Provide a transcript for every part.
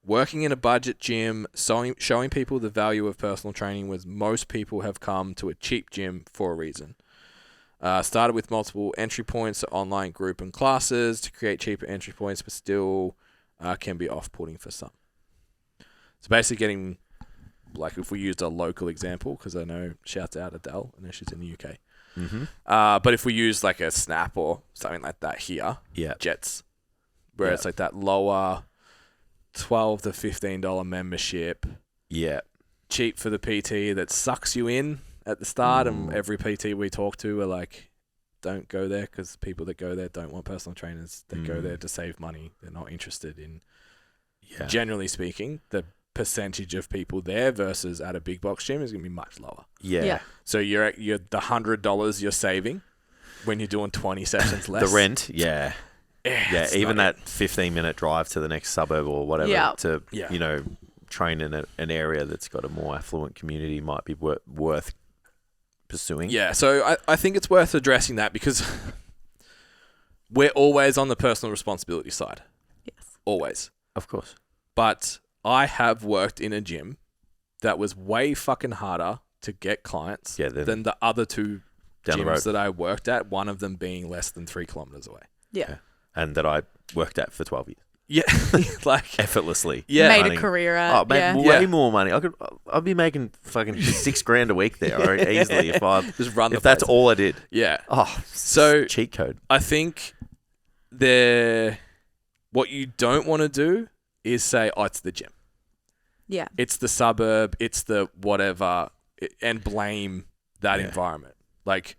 working in a budget gym, showing people the value of personal training was most people have come to a cheap gym for a reason. Started with multiple entry points to online group and classes to create cheaper entry points, but still can be off-putting for some. So basically getting, like if we used a local example, because I know, shouts out Adele, I know she's in the UK. Mm-hmm. But if we use like a Snap or something like that here, Jets, where it's like that lower $12 to $15 membership, cheap for the PT that sucks you in at the start, and every PT we talk to are like, don't go there, because people that go there don't want personal trainers. They go there to save money. They're not interested in, generally speaking, the percentage of people there versus at a big box gym is going to be much lower. So you're the $100 you're saving when you're doing 20 sessions less. The rent, even that 15-minute drive to the next suburb or whatever to you know, train in an area that's got a more affluent community might be worth pursuing. So I think it's worth addressing that, because we're always on the personal responsibility side. Always. Of course. But I have worked in a gym that was way fucking harder to get clients than the other two gyms that I worked at, one of them being less than 3 kilometers away. And that I worked at for 12 years. Like effortlessly. Made a career out. Way more money. I'd be making fucking $6,000 a week there easily if I just run. If that's all I did. So cheat code. I think what you don't want to do is say, oh, it's the gym. It's the suburb. It's the whatever, and blame that environment. Like,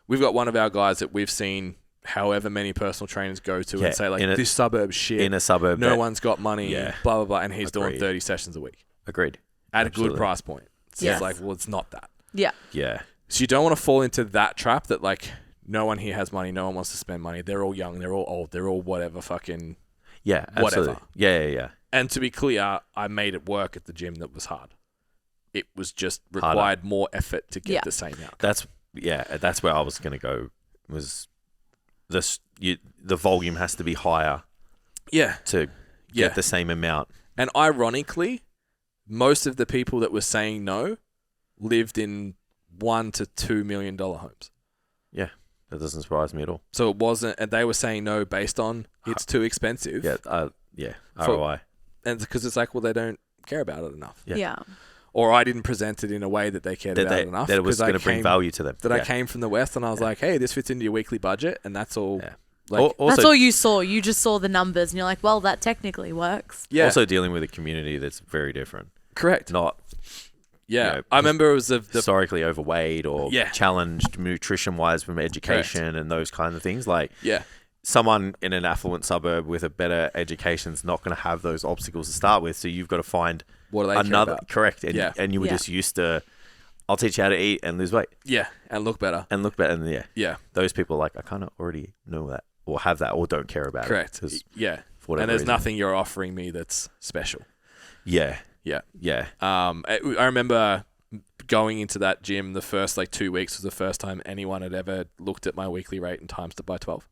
we've got one of our guys that we've seen however many personal trainers go to and say, like, this suburb's shit. In a suburb. No one's got money, blah, blah, blah. And he's doing 30 sessions a week. Agreed. At a good price point. So it's like, well, it's not that. So you don't want to fall into that trap that, like, no one here has money. No one wants to spend money. They're all young. They're all old. They're all whatever fucking absolutely. whatever. Yeah. And to be clear, I made it work at the gym that was hard. It was just required more effort to get the same outcome. That's where I was going to go, was the volume has to be higher to get the same amount. And ironically, most of the people that were saying no lived in $1 to $2 million homes. That doesn't surprise me at all. So it wasn't, and they were saying no based on it's too expensive. ROI. And because it's like, well, they don't care about it enough. Or I didn't present it in a way that they cared about it enough. That it was going to bring value to them. I came from the West and I was like, hey, this fits into your weekly budget, and that's all. Like, that's all you saw. You just saw the numbers and you're like, well, that technically works. Also dealing with a community that's very different. Correct. Not... I remember it was historically overweight or challenged nutrition-wise from education and those kinds of things. Like, someone in an affluent suburb with a better education is not going to have those obstacles to start with. So you've got to find another correct. And you were just used to, I'll teach you how to eat and lose weight. And look better. And those people are like, I kind of already know that or have that or don't care about it. Correct. And there's nothing you're offering me that's special. I remember going into that gym, the first 2 weeks was the first time anyone had ever looked at my weekly rate and times it by 12.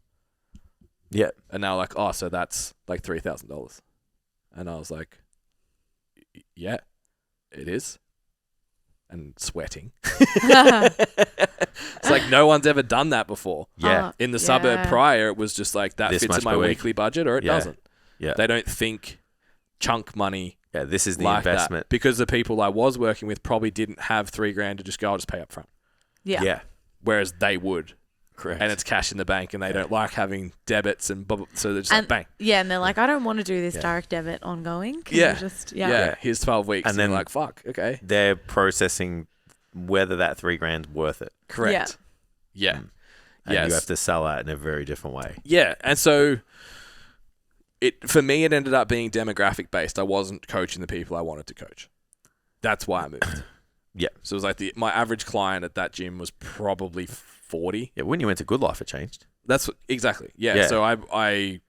And now like, oh, so that's like $3,000. And I was like, yeah, it is. And sweating. It's like no one's ever done that before. In the suburb prior, it was just like that fits in my weekly budget or it doesn't. They don't think chunk money. This is the like investment. That, because the people I was working with probably didn't have $3,000 to just go, I'll just pay up front. Whereas they would. Correct. And it's cash in the bank and they don't like having debits and so they're just like, bang. And they're like, I don't want to do this direct debit ongoing. Can you just, here's 12 weeks. And then like, fuck, okay. They're processing whether that $3,000's worth it. Correct. And you have to sell that in a very different way. And so for me, it ended up being demographic based. I wasn't coaching the people I wanted to coach. That's why I moved. So it was like my average client at that gym was probably 40. When you went to Good Life, it changed. That's exactly. So I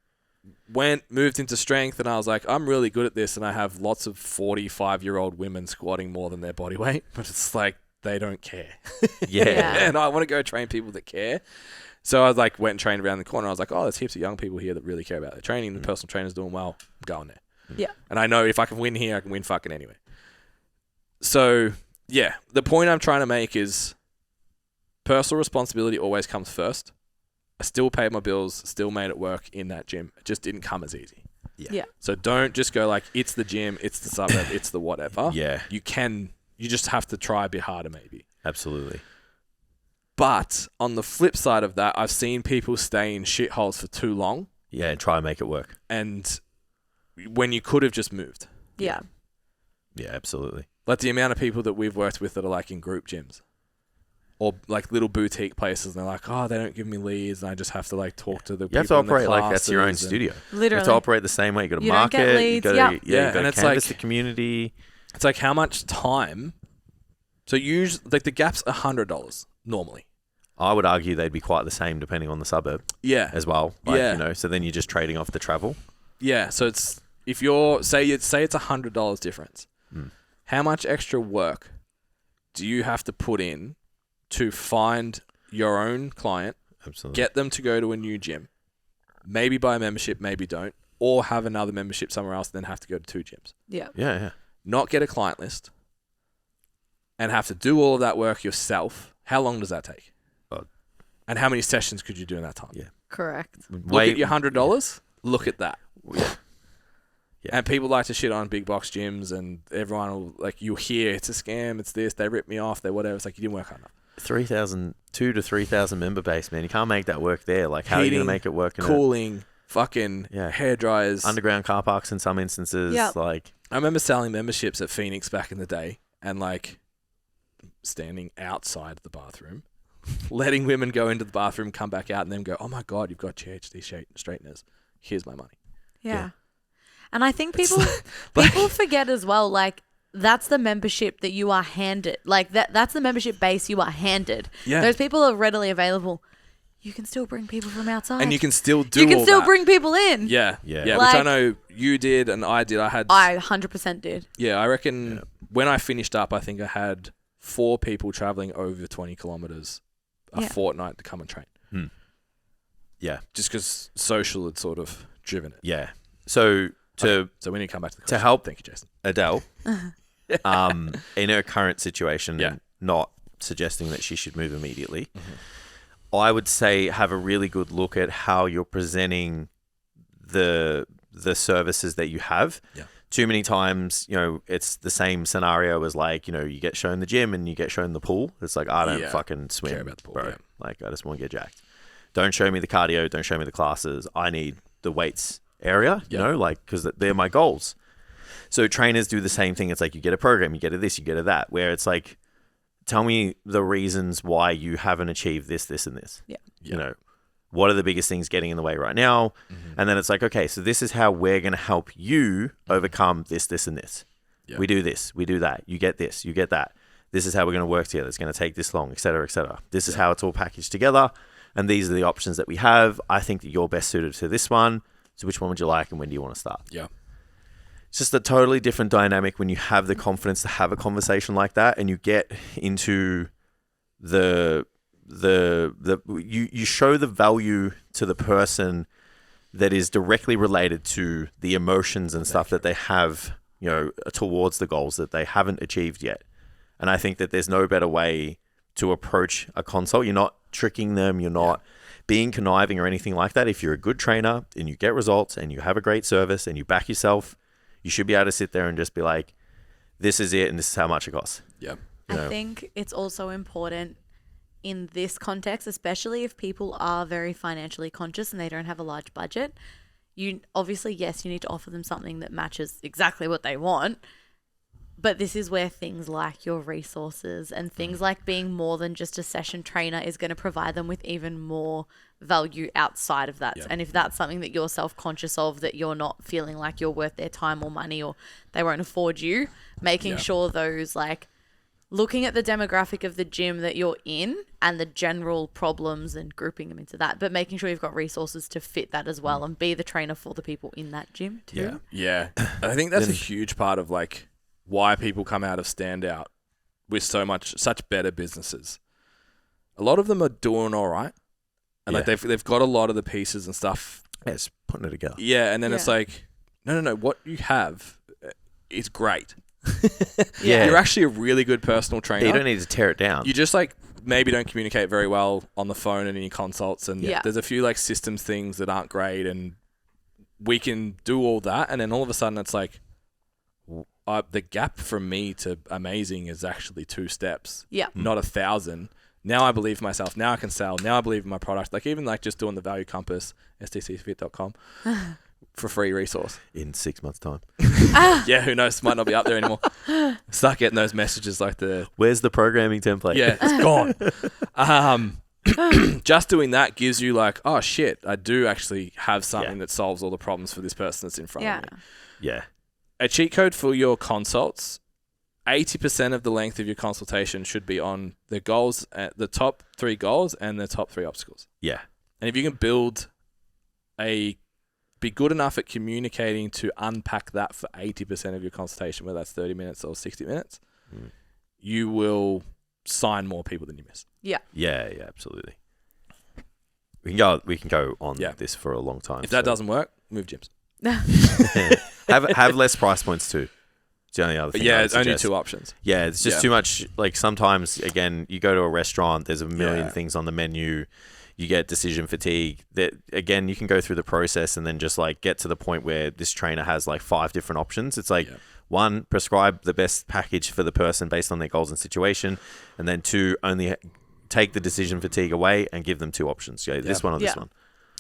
moved into strength and I was like, I'm really good at this. And I have lots of 45-year-old women squatting more than their body weight, but it's like, they don't care. And I want to go train people that care. So I went and trained around the corner. I was like, oh, there's heaps of young people here that really care about their training. The personal trainer's doing well. I'm going there. Yeah. And I know if I can win here, I can win fucking anywhere. So, yeah, the point I'm trying to make is personal responsibility always comes first. I still paid my bills, still made it work in that gym. It just didn't come as easy. Yeah. So don't just go like, it's the gym, it's the suburb, it's the whatever. Yeah. You just have to try a bit harder maybe. Absolutely. But on the flip side of that, I've seen people stay in shitholes for too long. Yeah, and try and make it work. And when you could have just moved. Yeah. Yeah, absolutely. Like the amount of people that we've worked with that are like in group gyms. Or like little boutique places, and they're like, oh, they don't give me leads, and I just have to like talk to the people. You have to operate like that's your own studio. Literally, you have to operate the same way. You got to you market. Don't get leads. You got to you got to canvas the community. It's like how much time. So usually, like the gap's $100 normally. I would argue they'd be quite the same depending on the suburb. Yeah. As well. Like, so then you're just trading off the travel. Yeah. So it's if you're say it's $100 difference. How much extra work do you have to put in to find your own client, get them to go to a new gym, maybe buy a membership, maybe don't, or have another membership somewhere else, then have to go to 2 gyms. Yeah. Yeah. Not get a client list and have to do all of that work yourself. How long does that take? And how many sessions could you do in that time? Yeah. Correct. Look at your $100. Look at that. Yeah. And people like to shit on big box gyms, and everyone will like you'll hear it's a scam, it's this, they ripped me off, they whatever. It's like you didn't work hard enough. 2,000 to 3,000 member base, man. You can't make that work there. Like, how are you going to make it work? Cooling, fucking hair dryers, underground car parks in some instances. Yep. Like, I remember selling memberships at Phoenix back in the day, and like standing outside the bathroom, letting women go into the bathroom, come back out, and then go, "Oh my god, you've got GHD straighteners. Here's my money." Yeah. And I think people forget as well, like, that's the membership that you are handed. Like, that's the membership base you are handed. Yeah. Those people are readily available. You can still bring people from outside. And you can still do You can all still that. bring people in. Yeah. Like, which I know you did and I did. I 100% did. Yeah, I reckon when I finished up, I think I had 4 people traveling over 20 kilometers a fortnight to come and train. Yeah. Just because social had sort of driven it. Yeah. So we need to come back to the question. To help Thank you, Jason. Adele, in her current situation, not suggesting that she should move immediately, I would say have a really good look at how you're presenting the services that you have. Yeah. Too many times, it's the same scenario as like, you get shown the gym and you get shown the pool. It's like, I don't fucking swim, care about the pool, bro. Like, I just want to get jacked. Don't show me the cardio. Don't show me the classes. I need the weights area, because they're my goals. So trainers do the same thing. It's like you get a program, you get a this, you get a that, where it's like, tell me the reasons why you haven't achieved this, this, and this. Yeah. What are the biggest things getting in the way right now? And then it's like, okay, so this is how we're going to help you overcome this, this, and this. We do this, we do that. You get this, you get that. This is how we're going to work together. It's going to take this long, et cetera, et cetera. This is how it's all packaged together. And these are the options that we have. I think that you're best suited to this one. So which one would you like and when do you want to start? Yeah. It's just a totally different dynamic when you have the confidence to have a conversation like that and you get into you show the value to the person that is directly related to the emotions and stuff that they have, towards the goals that they haven't achieved yet. And I think that there's no better way to approach a consult. You're not tricking them. You're not being conniving or anything like that. If you're a good trainer and you get results and you have a great service and you back yourself, you should be able to sit there and just be like, this is it and this is how much it costs. Yeah. I think it's also important in this context, especially if people are very financially conscious and they don't have a large budget. You obviously, yes, you need to offer them something that matches exactly what they want. But this is where things like your resources and things like being more than just a session trainer is going to provide them with even more value outside of that. Yeah. And if that's something that you're self-conscious of, that you're not feeling like you're worth their time or money or they won't afford you, making sure those, like, looking at the demographic of the gym that you're in and the general problems and grouping them into that, but making sure you've got resources to fit that as well and be the trainer for the people in that gym too. Yeah. I think that's a huge part of, like, why people come out of Standout with such better businesses. A lot of them are doing all right. And like they've got a lot of the pieces and stuff. Yeah, it's putting it together. Yeah, and then it's like no. What you have is great. Yeah. You're actually a really good personal trainer. You don't need to tear it down. You just like maybe don't communicate very well on the phone and in your consults. And there's a few like systems things that aren't great, and we can do all that. And then all of a sudden it's like, the gap from me to amazing is actually 2 steps, not 1,000. Now I believe in myself. Now I can sell. Now I believe in my product. Like even like just doing the Value Compass, stcfit.com for free resource. In 6 months' time. Yeah, who knows? Might not be up there anymore. Start getting those messages like where's the programming template? Yeah, it's gone. Just doing that gives you like, oh shit, I do actually have something that solves all the problems for this person that's in front of me. Yeah. A cheat code for your consults, 80% of the length of your consultation should be on the goals, the top 3 goals and the top 3 obstacles. Yeah. And if you can be good enough at communicating to unpack that for 80% of your consultation, whether that's 30 minutes or 60 minutes, you will sign more people than you miss. Yeah. Yeah, absolutely. We can go on this for a long time. If that doesn't work, move gyms. have less price points too. It's the only other thing. Yeah, it's only 2 options. Yeah, it's just too much. Like sometimes, again, you go to a restaurant, there's a million things on the menu. You get decision fatigue. That again, you can go through the process and then just like get to the point where this trainer has like 5 different options. It's like 1, prescribe the best package for the person based on their goals and situation, and then 2, only take the decision fatigue away and give them 2 options. This one or this one.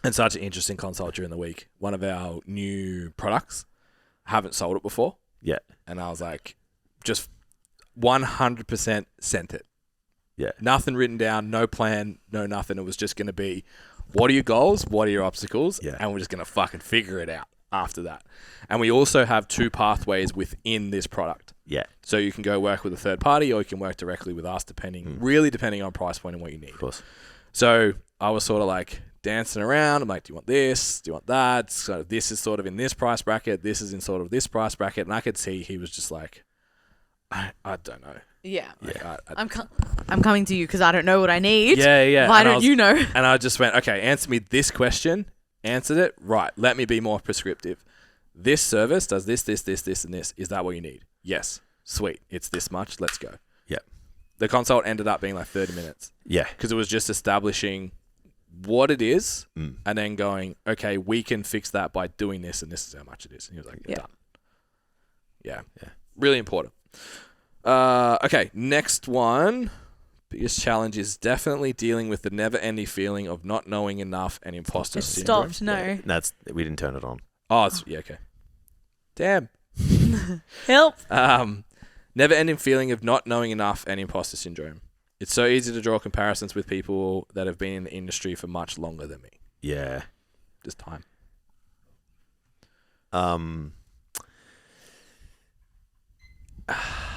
And such an interesting consult during the week. One of our new products, haven't sold it before. Yeah. And I was like, just 100% sent it. Yeah. Nothing written down, no plan, no nothing. It was just going to be, what are your goals? What are your obstacles? Yeah. And we're just going to fucking figure it out after that. And we also have 2 pathways within this product. Yeah. So you can go work with a third party or you can work directly with us really depending on price point and what you need. Of course. So I was sort of like dancing around. I'm like, do you want this? Do you want that? So this is sort of in this price bracket. This is in sort of this price bracket. And I could see he was just like, I don't know. Yeah. Like, I'm coming to you because I don't know what I need. Yeah. Why don't you know? And I just went, okay, answer me this question. Answered it. Right. Let me be more prescriptive. This service does this, and this. Is that what you need? Yes. Sweet. It's this much. Let's go. Yeah. The consult ended up being like 30 minutes. Yeah. Because it was just establishing what it is and then going, okay, we can fix that by doing this and this is how much it is. And he was like, done. Yeah. Really important. Okay, next one. Biggest challenge is definitely dealing with the never-ending feeling of not knowing enough and imposter syndrome. Stopped, no. We didn't turn it on. Oh, okay. Damn. Help. Never-ending feeling of not knowing enough and imposter syndrome. It's so easy to draw comparisons with people that have been in the industry for much longer than me. Yeah. Just time.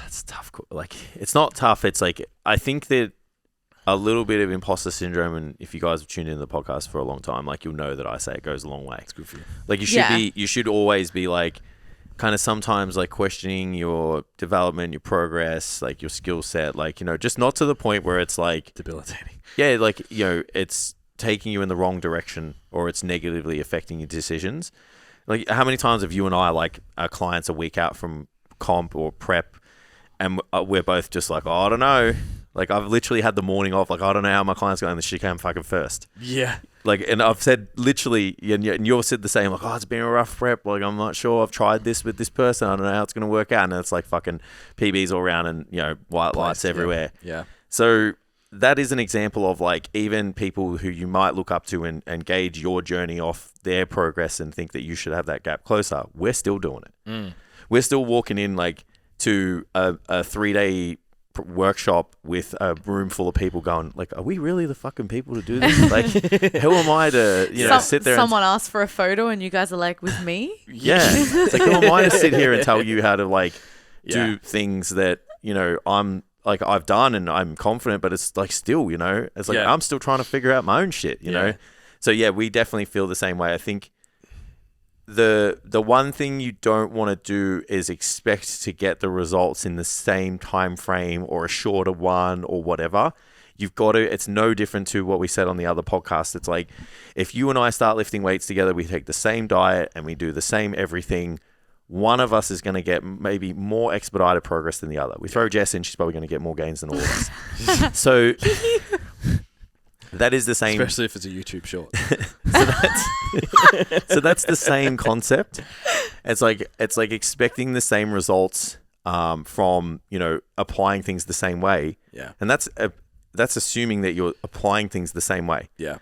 It's tough. Like, it's not tough. It's like, I think that a little bit of imposter syndrome, and if you guys have tuned into the podcast for a long time, like, you'll know that I say it goes a long way. It's good for you. Like, you should always be like, kind of sometimes like questioning your development, your progress, like your skill set, like, just not to the point where it's like debilitating. Yeah. Like, it's taking you in the wrong direction or it's negatively affecting your decisions. Like, how many times have you and I, like, our clients a week out from comp or prep and we're both just like, oh, I don't know. Like, I've literally had the morning off. Like, I don't know how my client's going. This shit came fucking first. Yeah. Like, and I've said literally, and you've said the same, like, oh, it's been a rough prep. Like, I'm not sure. I've tried this with this person. I don't know how it's going to work out. And it's like fucking PBs all around and, white lights everywhere. Yeah. So that is an example of, like, even people who you might look up to and gauge your journey off their progress and think that you should have that gap closer. We're still doing it. We're still walking in, like, to a 3-day workshop with a room full of people going, like, are we really the fucking people to do this? Like, who am I to sit there? Someone asked for a photo and you guys are like, with me? Yeah. It's like, who am I to sit here and tell you how to, like, do things that I'm like, I've done and I'm confident, but it's like, still, it's like, I'm still trying to figure out my own shit, you know? So yeah, we definitely feel the same way. I think the one thing you don't want to do is expect to get the results in the same time frame or a shorter one or whatever. you've got to, it's no different to what we said on the other podcast. It's like, if you and I start lifting weights together, we take the same diet and we do the same everything, one of us is going to get maybe more expedited progress than the other. We throw Jess in, she's probably going to get more gains than all of us. So that is the same. Especially if it's a YouTube short. So that's the same concept. It's like expecting the same results from, applying things the same way. Yeah. And that's assuming that you're applying things the same way. Yeah.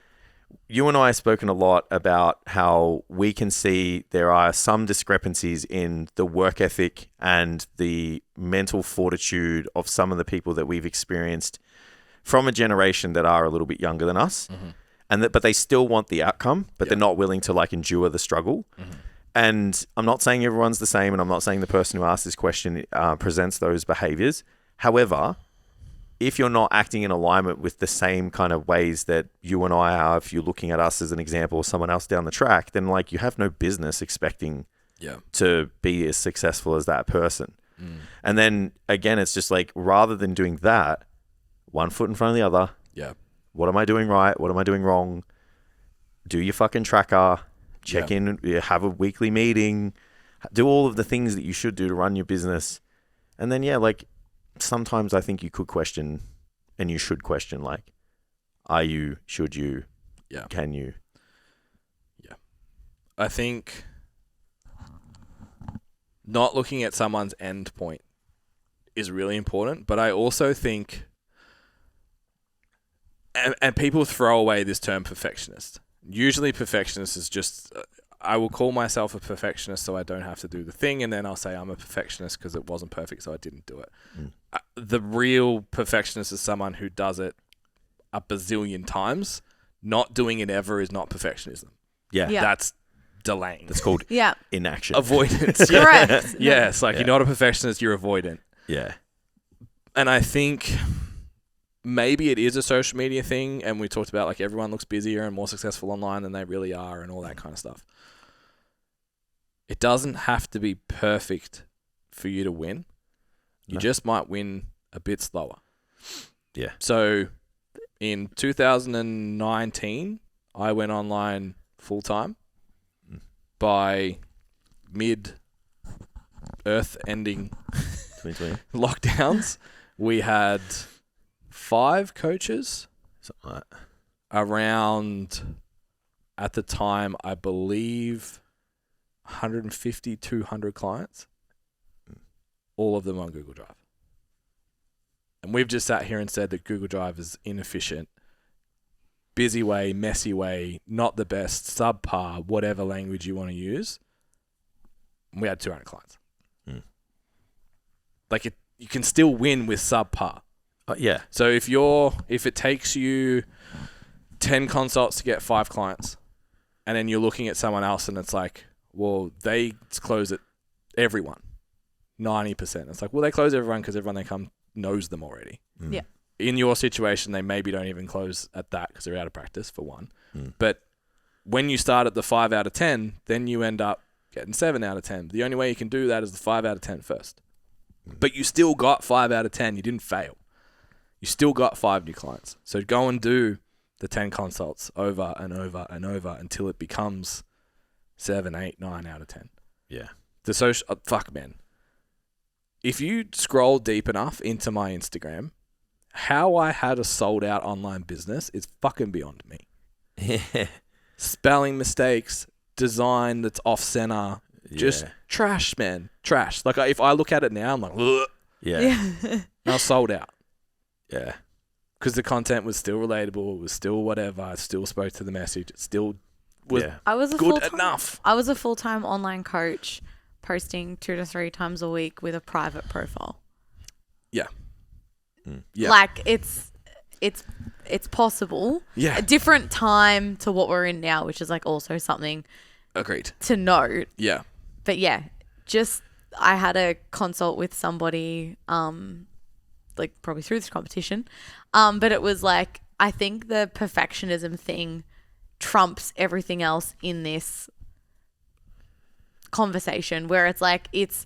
You and I have spoken a lot about how we can see there are some discrepancies in the work ethic and the mental fortitude of some of the people that we've experienced from a generation that are a little bit younger than us. Mm-hmm. But they still want the outcome, but they're not willing to endure the struggle. Mm-hmm. And I'm not saying everyone's the same, and I'm not saying the person who asked this question presents those behaviors. However, if you're not acting in alignment with the same kind of ways that you and I are, if you're looking at us as an example or someone else down the track, then you have no business expecting to be as successful as that person. Mm. And then again, it's just rather than doing that, one foot in front of the other. Yeah. What am I doing right? What am I doing wrong? Do your fucking tracker. Check in, have a weekly meeting, do all of the things that you should do to run your business. And then, sometimes I think you could question, and you should question, are you, should you, can you? Yeah. I think not looking at someone's end point is really important, but I also think, and people throw away this term perfectionist. Usually perfectionist is just, I will call myself a perfectionist so I don't have to do the thing, and then I'll say I'm a perfectionist because it wasn't perfect so I didn't do it. Mm. The real perfectionist is someone who does it a bazillion times. Not doing it ever is not perfectionism. Yeah. That's delaying. That's called inaction. Avoidance. Correct. Yeah, it's you're not a perfectionist, you're avoidant. Yeah. And I think maybe it is a social media thing, and we talked about everyone looks busier and more successful online than they really are and all that kind of stuff. It doesn't have to be perfect for you to win. You just might win a bit slower. Yeah. So in 2019, I went online full time. By mid-earth ending 2020 lockdowns, we had 5 coaches, something like that. Around, at the time, I believe 150, 200 clients, all of them on Google Drive. And we've just sat here and said that Google Drive is inefficient, busy way, messy way, not the best, subpar, whatever language you want to use. And we had 200 clients. Mm. You can still win with subpar. Yeah. So if it takes you 10 consults to get 5 clients, and then you're looking at someone else and it's well, they close it everyone, 90%. It's well, they close everyone because everyone they come knows them already. Mm. Yeah. In your situation, they maybe don't even close at that because they're out of practice, for one. Mm. But when you start at the 5 out of 10, then you end up getting 7 out of 10. The only way you can do that is the 5 out of 10 first. But you still got 5 out of 10. You didn't fail. You still got 5 new clients. So go and do the 10 consults over and over and over until it becomes 7, 8, 9 out of 10. Yeah. The social... fuck, man. If you scroll deep enough into my Instagram, how I had a sold-out online business is fucking beyond me. Spelling mistakes, design that's off-center, just trash, man. Trash. If I look at it now, I'm ugh. Yeah. I was sold out. Yeah. Because the content was still relatable, it was still whatever, it still spoke to the message, it still was good enough. I was a full-time online coach posting 2 to 3 times a week with a private profile. Yeah. Mm. Yeah. It's possible. Yeah. A different time to what we're in now, which is also something agreed to note. Yeah. But I had a consult with somebody probably through this competition. But it was I think the perfectionism thing trumps everything else in this conversation, where it's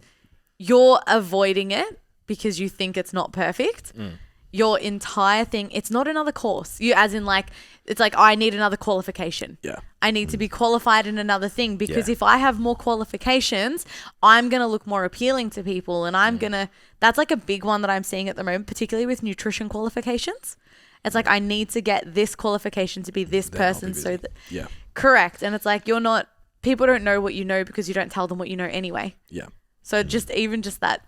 you're avoiding it because you think it's not perfect. Mm. your entire thing, it's not another course. You, as in like, it's like, I need another qualification. Yeah. I need to be qualified in another thing, because if I have more qualifications, I'm going to look more appealing to people, and I'm going to, that's like a big one that I'm seeing at the moment, particularly with nutrition qualifications. It's like, I need to get this qualification to be this person so that, correct. And it's like, people don't know what you know because you don't tell them what you know anyway. Yeah. So just that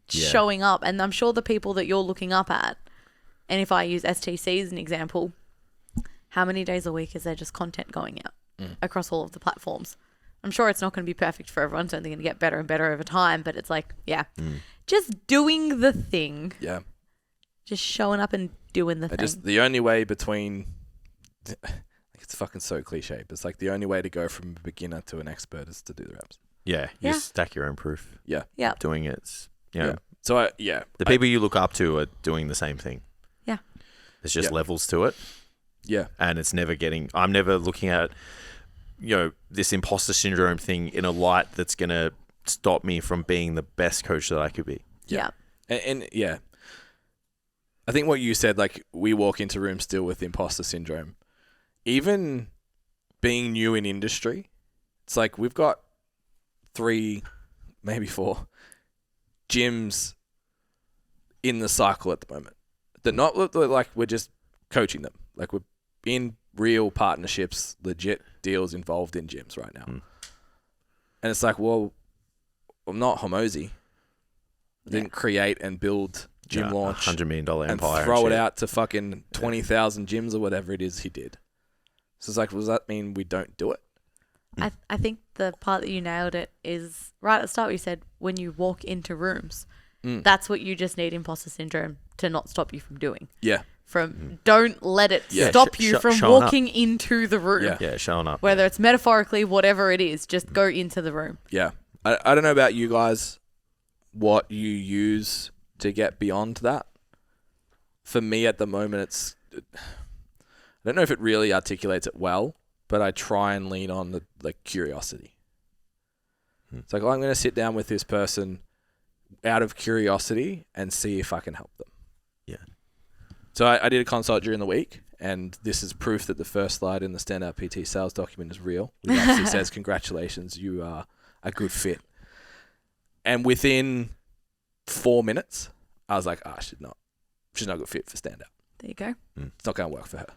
showing up, and I'm sure the people that you're looking up at, and if I use STC as an example, how many days a week is there just content going out across all of the platforms? I'm sure it's not going to be perfect for everyone. It's only going to get better and better over time, but it's like, just doing the thing. Yeah. Just showing up and doing the thing. Just the only way between, it's fucking so cliche, but it's like the only way to go from a beginner to an expert is to do the reps. Yeah. You stack your own proof. Yeah. Yeah. Doing it. You know, So the people you look up to are doing the same thing. Yeah. There's just levels to it. Yeah. And it's never I'm never looking at, this imposter syndrome thing in a light that's going to stop me from being the best coach that I could be. Yeah. And I think what you said, like, we walk into rooms still with imposter syndrome. Even being new in industry, it's like we've got 3, maybe 4 gyms in the cycle at the moment. They're not like we're just coaching them. Like, we're in real partnerships, legit deals involved in gyms right now. And it's like, well, I'm not Hormozi. I didn't create and build gym launch $100 million empire and throw it out to fucking 20,000 gyms or whatever it is he did. So it's like, does that mean we don't do it? I think the part that you nailed it is right at the start. You said when you walk into rooms, that's what you just need imposter syndrome to not stop you from doing. Yeah. Don't let it stop you from walking into the room. Yeah, showing up. Whether it's metaphorically, whatever it is, just go into the room. Yeah. I don't know about you guys, what you use to get beyond that. For me at the moment, I don't know if it really articulates it well, but I try and lean on the curiosity. It's like, I'm going to sit down with this person out of curiosity and see if I can help them. Yeah. So I did a consult during the week, and this is proof that the first slide in the Standout PT sales document is real. It actually says, congratulations, you are a good fit. And within 4 minutes, I was like, she's not a good fit for Standout. There you go. It's not going to work for her.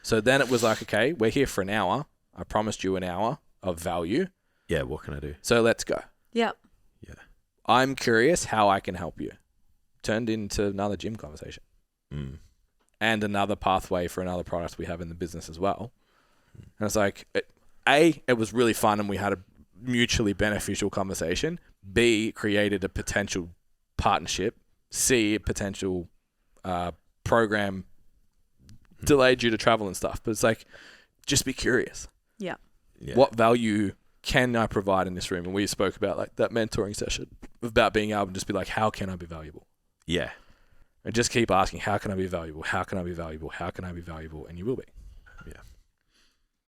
So then it was like, okay, we're here for an hour. I promised you an hour of value. Yeah, what can I do? So let's go. Yep. Yeah. I'm curious how I can help you. Turned into another gym conversation. And another pathway for another product we have in the business as well. And it's like, it was really fun and we had a mutually beneficial conversation. B, created a potential partnership. C, a potential program delayed due to travel and stuff. But it's like, just be curious. Yeah. What value can I provide in this room? And we spoke about like that mentoring session about being able to just be like, how can I be valuable? Yeah. And just keep asking, how can I be valuable? How can I be valuable? How can I be valuable? And you will be. Yeah.